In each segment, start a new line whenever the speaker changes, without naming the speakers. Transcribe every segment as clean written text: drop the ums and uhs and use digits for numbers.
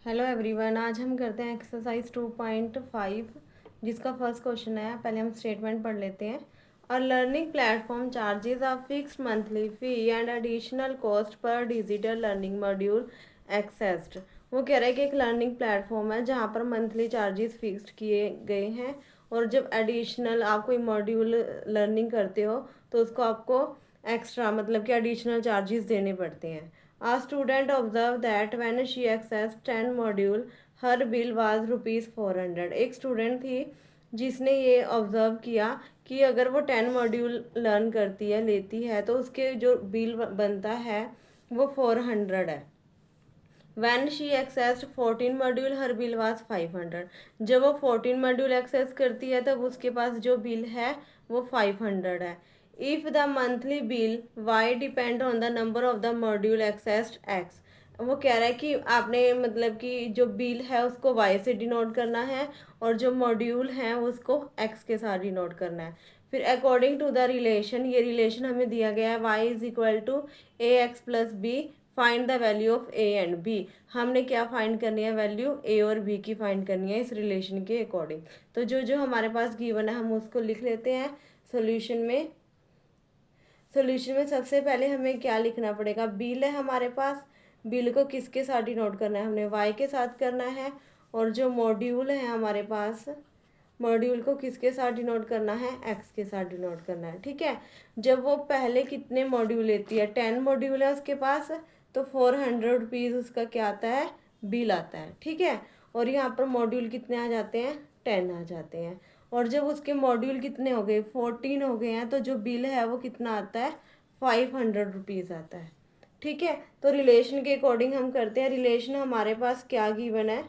Hello everyone, आज हम करते हैं एक्सरसाइज 2.5 जिसका फर्स्ट क्वेश्चन है। पहले हम स्टेटमेंट पढ़ लेते हैं। और learning platform charges are fixed monthly fee and additional cost per digital learning module accessed. वो कह रहा है कि एक लर्निंग प्लेटफॉर्म है जहाँ पर मंथली चार्जेस फिक्स्ड किए गए हैं, और जब एडिशनल आप कोई मॉड्यूल लर्निंग करते हो तो उसको आपको एक्स्ट्रा मतलब कि एडिशनल चार्जेस देने पड़ते हैं। A student observed that when she accessed 10 module, her bill was ₹400। एक स्टूडेंट थी जिसने ये ऑब्जर्व किया कि अगर वो 10 मॉड्यूल लर्न करती है लेती है तो उसके जो बिल बनता है वो 400 है। When she accessed 14 module her bill was 500। जब वो 14 मॉड्यूल एक्सेस करती है तब उसके पास जो बिल है वो 500 है। If the monthly bill Y depend on the number of the module accessed X. वो कह रहा है कि आपने मतलब कि जो बिल है उसको वाई से डिनोट करना है और जो मॉड्यूल हैं उसको एक्स के साथ डिनोट करना है। फिर अकॉर्डिंग टू द रिलेशन, ये रिलेशन हमें दिया गया है Y is equal to A X plus B, find the value of A and B. हमने क्या फाइंड करनी है, वैल्यू ए और बी की फाइंड करनी है इस रिलेशन के अकॉर्डिंग। तो जो जो हमारे पास गिवन है हम उसको लिख लेते हैं सोल्यूशन में। सोल्यूशन में सबसे पहले हमें क्या लिखना पड़ेगा, बिल है हमारे पास। बिल को किसके साथ डिनोट करना है, हमने वाई के साथ करना है। और जो मॉड्यूल है हमारे पास, मॉड्यूल को किसके साथ डिनोट करना है, एक्स के साथ डिनोट करना है। ठीक है। जब वो पहले कितने मॉड्यूल लेती है, 10 मॉड्यूल है उसके पास, तो 400 रुपीज़ उसका क्या आता है, बिल आता है। ठीक है। और यहाँ पर मॉड्यूल कितने आ जाते हैं, 10 आ जाते हैं। और जब उसके मॉड्यूल कितने हो गए, 14 हो गए हैं, तो जो बिल है वो कितना आता है, 500 रुपीज़ आता है। ठीक है। तो रिलेशन के अकॉर्डिंग हम करते हैं। रिलेशन हमारे पास क्या गिवन है,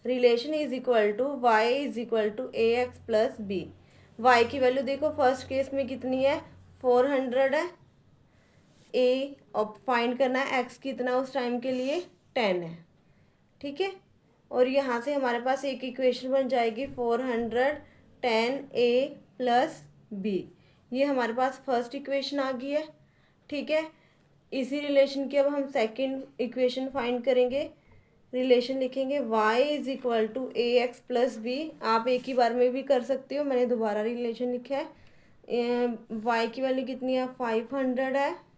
relation is equal to Y is equal to A X plus B. Y की वैल्यू देखो फर्स्ट केस में कितनी है, 400 है। ए और फाइंड करना है एक्स कितना उस टाइम के लिए, 10 है। ठीक है। और यहाँ से हमारे पास एक इक्वेशन बन जाएगी 410 ए प्लस बी। ये हमारे पास फर्स्ट इक्वेशन आ गई है। ठीक है। इसी रिलेशन की अब हम सेकंड इक्वेशन फाइंड करेंगे। रिलेशन लिखेंगे y is equal to A X plus B. आप एक ही बार में भी कर सकते हो, मैंने दोबारा रिलेशन लिखा है। y की वैल्यू कितनी है, 500 है।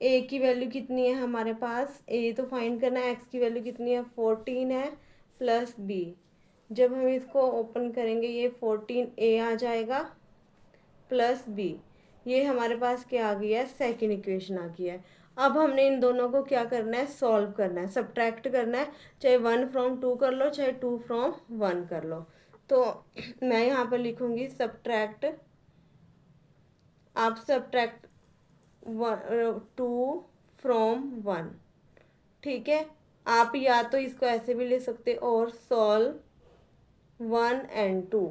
ए की वैल्यू कितनी है हमारे पास, ए तो फाइंड करना है, एक्स की वैल्यू कितनी है, 14 है, प्लस बी। जब हम इसको ओपन करेंगे ये 14 ए आ जाएगा प्लस बी। ये हमारे पास क्या आ गया है, सेकेंड इक्वेशन आ गया है। अब हमने इन दोनों को क्या करना है, सॉल्व करना है, सब्ट्रैक्ट करना है। चाहे 1 फ्रॉम 2 कर लो, चाहे 2 फ्रॉम 1 कर लो। तो मैं यहाँ पर लिखूंगी सब्ट्रैक्ट, आप सब्ट्रैक्ट 2 फ्रॉम 1। ठीक है। आप या तो इसको ऐसे भी ले सकते और सॉल्व 1 and 2।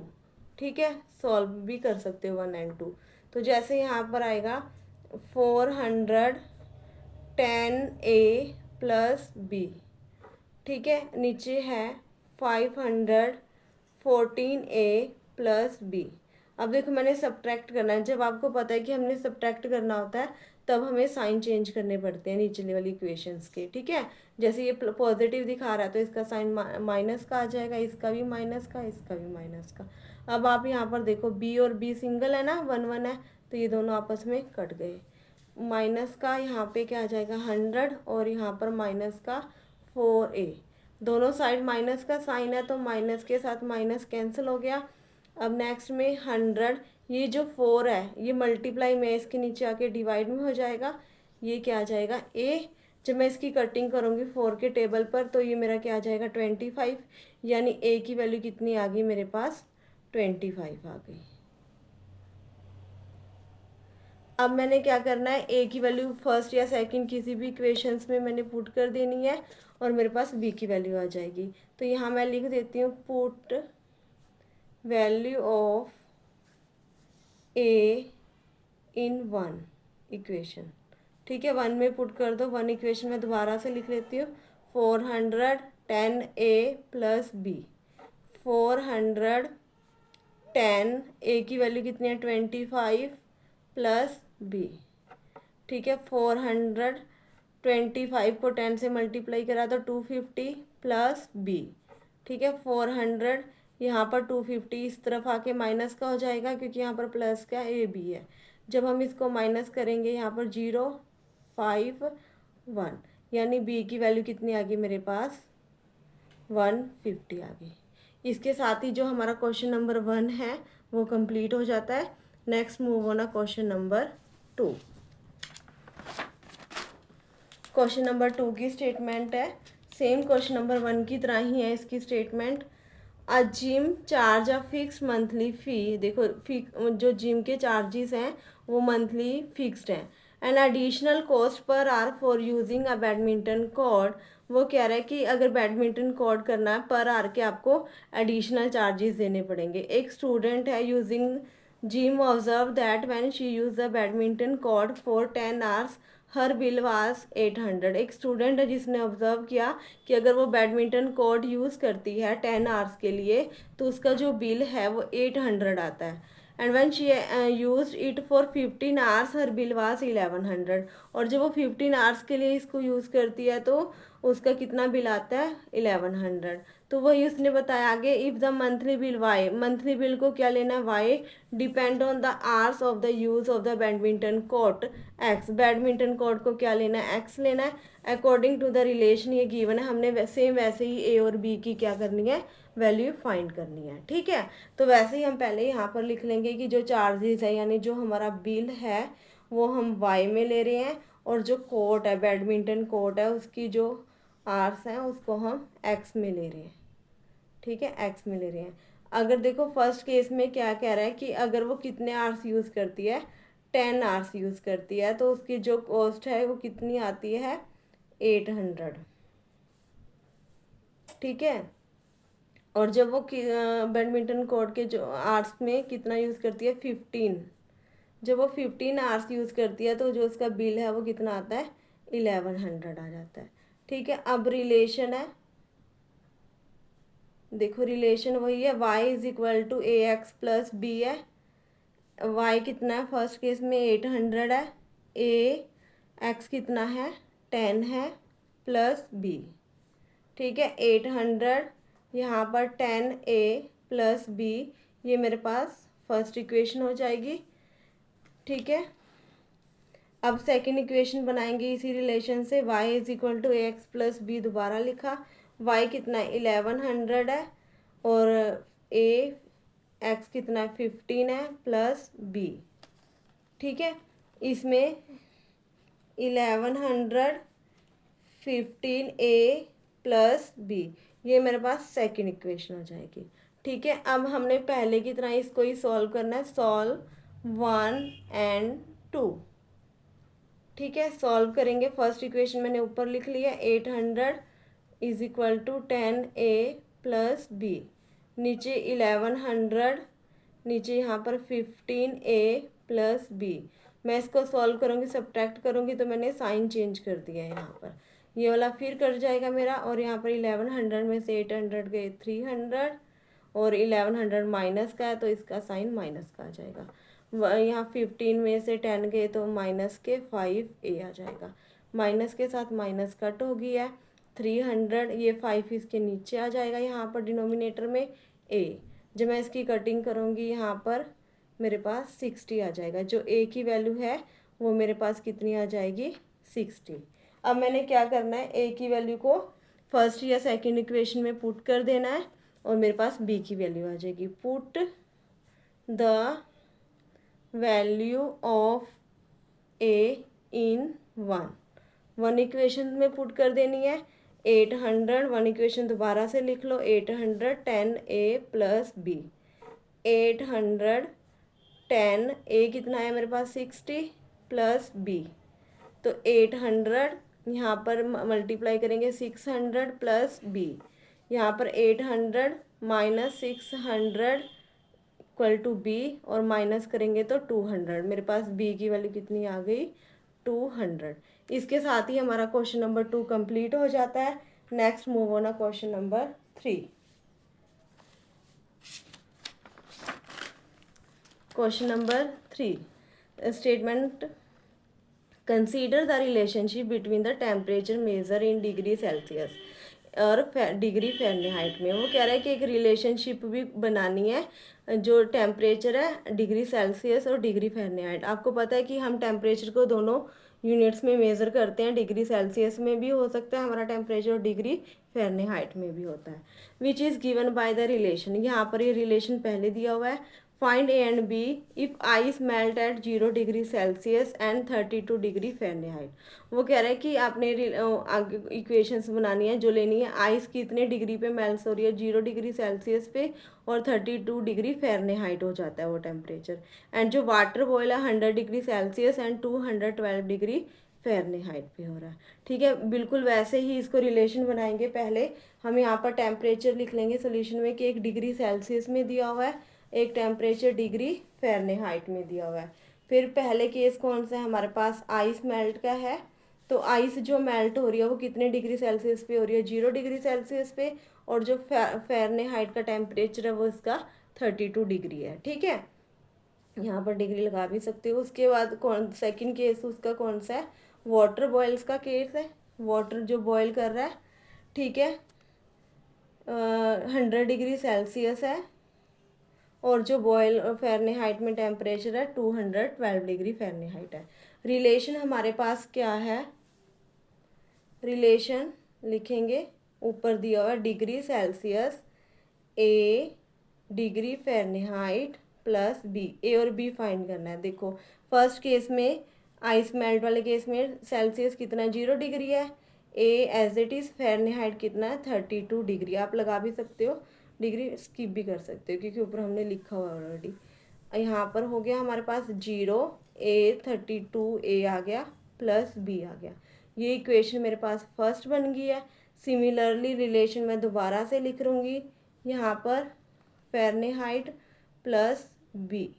ठीक है। सॉल्व भी कर सकते हो 1 and 2। तो जैसे यहाँ पर आएगा 410 ए प्लस बी। ठीक है। नीचे है 514 ए प्लस बी। अब देखो मैंने सब्ट्रैक्ट करना है। जब आपको पता है कि हमने सब्ट्रैक्ट करना होता है तब हमें साइन चेंज करने पड़ते हैं नीचे वाली इक्वेशंस के। ठीक है। जैसे ये पॉजिटिव दिखा रहा है तो इसका साइन माइनस का आ जाएगा, इसका भी माइनस का, इसका भी माइनस का। अब आप यहाँ पर देखो बी और बी सिंगल है ना, 1 1 है, तो ये दोनों आपस में कट गए। माइनस का यहाँ पे क्या आ जाएगा 100 और यहाँ पर माइनस का 4a। दोनों साइड माइनस का साइन है तो माइनस के साथ माइनस कैंसिल हो गया। अब नेक्स्ट में 100, ये जो 4 है ये मल्टीप्लाई में इसके नीचे आके डिवाइड में हो जाएगा। ये क्या आ जाएगा a। जब मैं इसकी कटिंग करूँगी 4 के टेबल पर तो ये मेरा क्या आ जाएगा 25। यानी a की वैल्यू कितनी आ गई मेरे पास, 25 आ गई। अब मैंने क्या करना है, ए की वैल्यू फर्स्ट या सेकंड किसी भी इक्वेशंस में मैंने पुट कर देनी है और मेरे पास बी की वैल्यू आ जाएगी। तो यहाँ मैं लिख देती हूँ put value of A in 1 equation. ठीक है। 1 में पुट कर दो। 1 इक्वेशन में दोबारा से लिख लेती हूँ 410 ए प्लस बी। 410 ए की वैल्यू कितनी है 25 प्लस बी। ठीक है। 410 25 को 10 से मल्टीप्लाई करा तो 250 प्लस बी। ठीक है, 400, यहाँ पर 250 इस तरफ आके माइनस का हो जाएगा क्योंकि यहाँ पर प्लस का ए बी है। जब हम इसको माइनस करेंगे यहाँ पर 0 5 1, यानी बी की वैल्यू कितनी आ गई मेरे पास 150 आ गई। इसके साथ ही जो हमारा क्वेश्चन नंबर 1 है वो कंप्लीट हो जाता है। Next move on question number 2। Question number 2 की स्टेटमेंट है सेम क्वेश्चन नंबर 1 की तरह ही है इसकी statement. A gym charge a fix monthly fee, देखो जो जिम के चार्जेस हैं वो मंथली फिक्स्ड हैं। And additional cost per hour for using a badminton court, वो कह रहा है कि अगर बैडमिंटन कोर्ट करना है पर आर के आपको एडिशनल चार्जेस देने पड़ेंगे। एक स्टूडेंट है using gym observe that when she use the badminton court for 10 hours her bill वास 800। एक स्टूडेंट है जिसने ऑब्जर्व किया कि अगर वो बैडमिंटन कोर्ट यूज़ करती है 10 आवर्स के लिए तो उसका जो बिल है वो 800 आता है। And when she use it for 15 hours her bill वास 1100। और जब वो 15 आवर्स के लिए इसको यूज़ करती है तो उसका कितना बिल आता है 1100। तो वही उसने बताया आगे, if the monthly bill Y, monthly bill को क्या लेना है Y, depend on the hours of the use of the badminton court X, badminton court को क्या लेना है एक्स लेना है। अकॉर्डिंग टू द रिलेशन ये गिवन है, हमने सेम वैसे ही ए और बी की क्या करनी है वैल्यू फाइंड करनी है। ठीक है, तो वैसे ही हम पहले यहाँ पर लिख लेंगे कि जो चार्जेस है यानी जो हमारा बिल है वो हम वाई में ले रहे हैं, और जो कोर्ट है बैडमिंटन कोर्ट है उसकी जो आर्स हैं उसको हम एक्स में ले रहे हैं। ठीक है, एक्स में ले रहे हैं। अगर देखो फर्स्ट केस में क्या कह रहा है कि अगर वो कितने आवर्स यूज़ करती है 10 आवर्स यूज़ करती है तो उसकी जो कॉस्ट है वो कितनी आती है 800। ठीक है, और जब वो बैडमिंटन कोर्ट के जो आवर्स में कितना यूज़ करती है 15, जब वो 15 आवर्स यूज़ करती है तो जो उसका बिल है वो कितना आता है 1100 आ जाता है। ठीक है, अब रिलेशन है, देखो रिलेशन वही है y is equal to A X plus B है। y कितना है फर्स्ट केस में 800 है, ए एक्स कितना है 10 है प्लस बी। ठीक है, 800 यहाँ पर 10 ए प्लस बी, ये मेरे पास फर्स्ट इक्वेशन हो जाएगी। ठीक है, अब सेकेंड इक्वेशन बनाएंगे इसी रिलेशन से, y is equal to A X plus B दोबारा लिखा, y कितना है 1100 है और ए एक्स कितना है 15 है प्लस बी। ठीक है, इसमें 1100 15 ए प्लस बी, ये मेरे पास सेकेंड इक्वेशन हो जाएगी। ठीक है, अब हमने पहले की तरह इसको ही सॉल्व करना है, सॉल्व 1 एंड 2। ठीक है, सॉल्व करेंगे, फर्स्ट इक्वेशन मैंने ऊपर लिख लिया 800 is equal to 10 A plus B, नीचे 1100, नीचे यहाँ पर 15 ए प्लस बी। मैं इसको सॉल्व करूँगी सब्ट्रैक्ट करूँगी तो मैंने साइन चेंज कर दिया है, यहाँ पर ये वाला फिर कट जाएगा मेरा, और यहाँ पर 1100 में से 800 गए 300 और 1100 माइनस का है तो इसका साइन माइनस का आ जाएगा। यहाँ 15 में से 10 गए तो माइनस के 5 ए आ जाएगा, माइनस के साथ माइनस कट हो गया है 300, ये 5 इसके नीचे आ जाएगा यहाँ पर डिनोमिनेटर में ए। जब मैं इसकी कटिंग करूँगी यहाँ पर मेरे पास 60 आ जाएगा, जो ए की वैल्यू है वो मेरे पास कितनी आ जाएगी 60। अब मैंने क्या करना है, ए की वैल्यू को फर्स्ट या सेकंड इक्वेशन में पुट कर देना है और मेरे पास बी की वैल्यू आ जाएगी। Put the value of A in one equation में पुट कर देनी है 800, वन इक्वेशन दोबारा से लिख लो 800 10 ए प्लस बी, 800 10 ए कितना है मेरे पास 60 प्लस बी, तो 800 यहाँ पर मल्टीप्लाई करेंगे 600 प्लस बी, यहाँ पर 800 माइनस 600 इक्वल टू बी, और माइनस करेंगे तो 200, मेरे पास बी की वैल्यू कितनी आ गई 200। इसके साथ ही हमारा क्वेश्चन नंबर 2 कंप्लीट हो जाता है। Next move on question number 3। Question number 3 statement consider the relationship between the temperature measure in degree Celsius और डिग्री फ़ारेनहाइट में। वो कह रहा है कि एक रिलेशनशिप भी बनानी है जो टेम्परेचर है डिग्री सेल्सियस और डिग्री फ़ारेनहाइट। आपको पता है कि हम टेम्परेचर को दोनों यूनिट्स में मेज़र करते हैं, डिग्री सेल्सियस में भी हो सकता है हमारा टेम्परेचर और डिग्री फ़ारेनहाइट में भी होता है। Which is given by the relation, यहाँ पर ये रिलेशन पहले दिया हुआ है। Find A and B if ice melt at 0 degree Celsius and 32 degree Fahrenheit. वो कह रहा है कि आपने आगे इक्वेशंस बनानी है, जो लेनी है आइस कितने डिग्री पे मेल्ट हो रही है, 0 डिग्री सेल्सियस पे और 32 डिग्री फ़ारेनहाइट हो जाता है वो टेम्परेचर। एंड जो वाटर बॉयल है 100 degree Celsius and 212 degree Fahrenheit पे हो रहा है। ठीक है, बिल्कुल वैसे ही इसको रिलेशन बनाएंगे। पहले हम यहाँ पर टेम्परेचर लिख लेंगे सोल्यूशन में कि एक डिग्री सेल्सियस में दिया हुआ है, एक टेम्परेचर डिग्री फ़ारेनहाइट में दिया हुआ है। फिर पहले केस कौन सा है हमारे पास, आइस मेल्ट का है। तो आइस जो मेल्ट हो रही है वो कितने डिग्री सेल्सियस पे हो रही है, 0 डिग्री सेल्सियस पे। और जो फ़ारेनहाइट का टेम्परेचर है वो इसका 32 डिग्री है। ठीक है, यहाँ पर डिग्री लगा भी सकते हो। उसके बाद कौन सेकंड केस उसका कौन सा है, वाटर बॉयल्स का केस है। वाटर जो बॉयल कर रहा है, ठीक है, 100 डिग्री सेल्सियस है और जो बॉयल फ़ारेनहाइट में टेम्परेचर है 212 डिग्री फ़ारेनहाइट है। रिलेशन हमारे पास क्या है, रिलेशन लिखेंगे ऊपर दिया हुआ डिग्री सेल्सियस ए डिग्री फ़ारेनहाइट प्लस बी, ए और बी फाइंड करना है। देखो फर्स्ट केस में आइस मेल्ट वाले केस में सेल्सियस कितना 0 डिग्री है, ए एज इट इज़ फ़ारेनहाइट कितना है 32 डिग्री। आप लगा भी सकते हो, डिग्री स्किप भी कर सकते हो क्योंकि ऊपर हमने लिखा हुआ ऑलरेडी। यहाँ पर हो गया हमारे पास 0, ए 32 ए आ गया प्लस बी आ गया। ये इक्वेशन मेरे पास फर्स्ट बन गई है। सिमिलरली रिलेशन मैं दोबारा से लिख लूँगी, यहाँ पर फ़ारेनहाइट प्लस बी।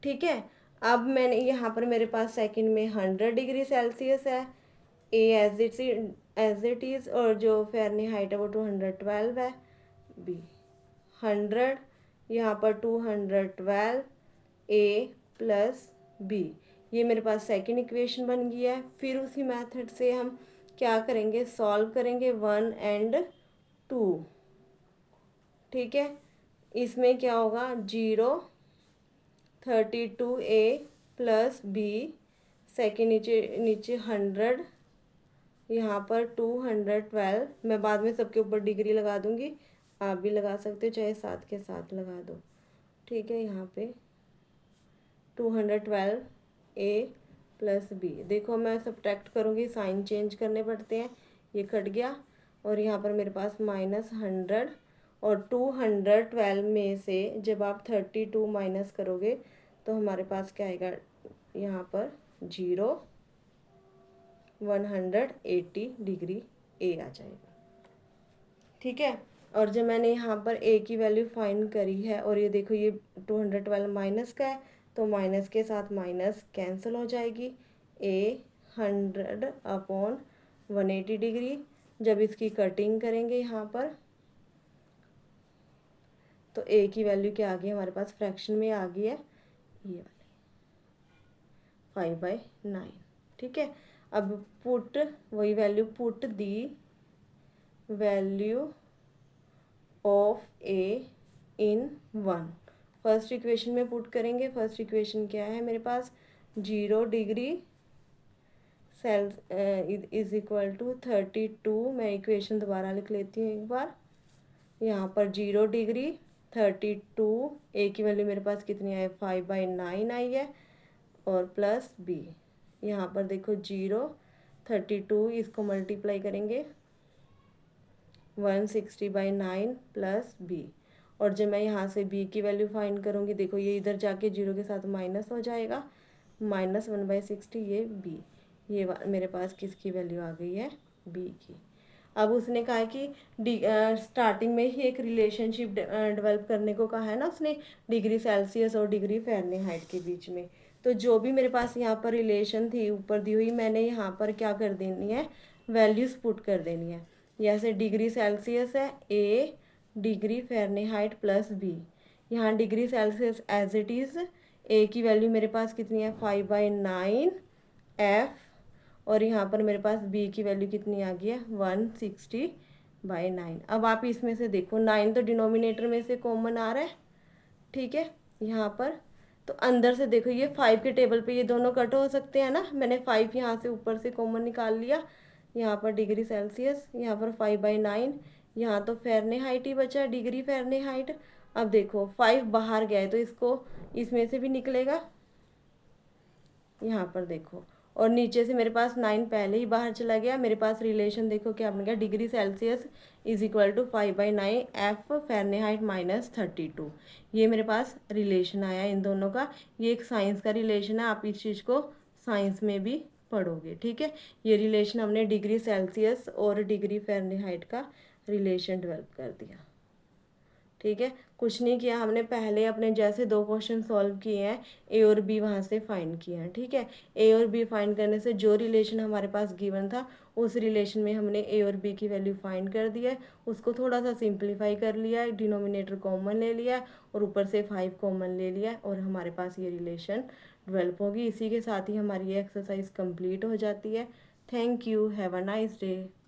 ठीक है, अब मैंने यहाँ पर मेरे पास सेकंड में 100 डिग्री सेल्सियस है, ए एज इट इज़, और जो फ़ारेनहाइट है वो 212 है, बी 100, यहाँ पर 212 ए प्लस बी। ये मेरे पास सेकंड इक्वेशन बन गई है। फिर उसी मेथड से हम क्या करेंगे, सॉल्व करेंगे 1 एंड 2। ठीक है, इसमें क्या होगा 0 32 ए प्लस बी, सेकेंड नीचे नीचे 100, यहाँ पर 212। मैं बाद में सबके ऊपर डिग्री लगा दूंगी, आप भी लगा सकते हो चाहे साथ के साथ लगा दो। ठीक है, यहाँ पे 212 ए प्लस बी। देखो मैं सब्ट्रैक्ट करूँगी, साइन चेंज करने पड़ते हैं, ये कट गया और यहाँ पर मेरे पास -100 और 212 में से जब आप 32 माइनस करोगे तो हमारे पास क्या आएगा, यहाँ पर 0 180 डिग्री ए आ जाएगा। ठीक है, और जब मैंने यहाँ पर ए की वैल्यू फाइंड करी है और ये देखो ये 212 माइनस का है तो माइनस के साथ माइनस कैंसिल हो जाएगी। ए 100/180 डिग्री। जब इसकी कटिंग करेंगे यहाँ पर तो ए की वैल्यू क्या आ गई हमारे पास, फ्रैक्शन में आ गई है ये वाली 5/9। ठीक है, अब पुट वही value, put the value of A in 1 first equation में पुट करेंगे। फर्स्ट इक्वेशन क्या है मेरे पास, 0 degree Celsius is equal to 32। मैं इक्वेशन दोबारा लिख लेती हूँ एक बार। यहाँ पर 0 डिग्री 32, ए की वैल्यू मेरे पास कितनी आई 5/9 आई है, और प्लस बी। यहाँ पर देखो 0 32, इसको मल्टीप्लाई करेंगे 160/9 प्लस बी। और जब मैं यहाँ से b की वैल्यू फाइंड करूँगी, देखो ये इधर जाके 0 के साथ माइनस हो जाएगा, -1/60 ये b। ये मेरे पास किसकी वैल्यू आ गई है, b की। अब उसने कहा कि स्टार्टिंग में ही एक रिलेशनशिप डेवलप करने को कहा है ना उसने, डिग्री सेल्सियस और डिग्री फ़ारेनहाइट के बीच में। तो जो भी मेरे पास यहाँ पर रिलेशन थी ऊपर दी हुई, मैंने यहाँ पर क्या कर देनी है, वैल्यूज़ पुट कर देनी है। जैसे डिग्री सेल्सियस है a degree Fahrenheit plus b. यहाँ degree Celsius as it is, a की वैल्यू मेरे पास कितनी है 5/9 एफ और यहाँ पर मेरे पास बी की वैल्यू कितनी आ गई है 160/9। अब आप इसमें से देखो 9 तो डिनोमिनेटर में से कॉमन आ रहा है, ठीक है। यहाँ पर तो अंदर से देखो ये 5 के टेबल पे ये दोनों कट हो सकते हैं ना, मैंने 5 यहाँ से ऊपर से कॉमन निकाल लिया। यहाँ पर डिग्री सेल्सियस, यहाँ पर 5/9, यहाँ तो फ़ारेनहाइट ही बचा, डिग्री फ़ारेनहाइट। अब देखो 5 बाहर गया है तो इसको इसमें से भी निकलेगा, यहाँ पर देखो। और नीचे से मेरे पास 9 पहले ही बाहर चला गया। मेरे पास रिलेशन देखो क्या बन गया, degree Celsius is equal to 5/9 F Fahrenheit -32। ये मेरे पास रिलेशन आया इन दोनों का। ये एक साइंस का रिलेशन है, आप इस चीज़ को साइंस में भी पढ़ोगे, ठीक है। ये रिलेशन हमने डिग्री सेल्सियस और डिग्री फ़ारेनहाइट का रिलेशन डेवलप कर दिया, ठीक है। कुछ नहीं किया हमने, पहले अपने जैसे 2 क्वेश्चन सॉल्व किए हैं, ए और बी वहाँ से फाइंड किए हैं, ठीक है। ए और बी फाइंड करने से जो रिलेशन हमारे पास गिवन था उस रिलेशन में हमने ए और बी की वैल्यू फाइंड कर दी है, उसको थोड़ा सा सिंप्लीफाई कर लिया है, डिनोमिनेटर कॉमन ले लिया है और ऊपर से 5 कॉमन ले लिया है और हमारे पास ये रिलेशन डेवलप होगी। इसी के साथ ही हमारी ये एक्सरसाइज कंप्लीट हो जाती है। Thank you, have a nice day.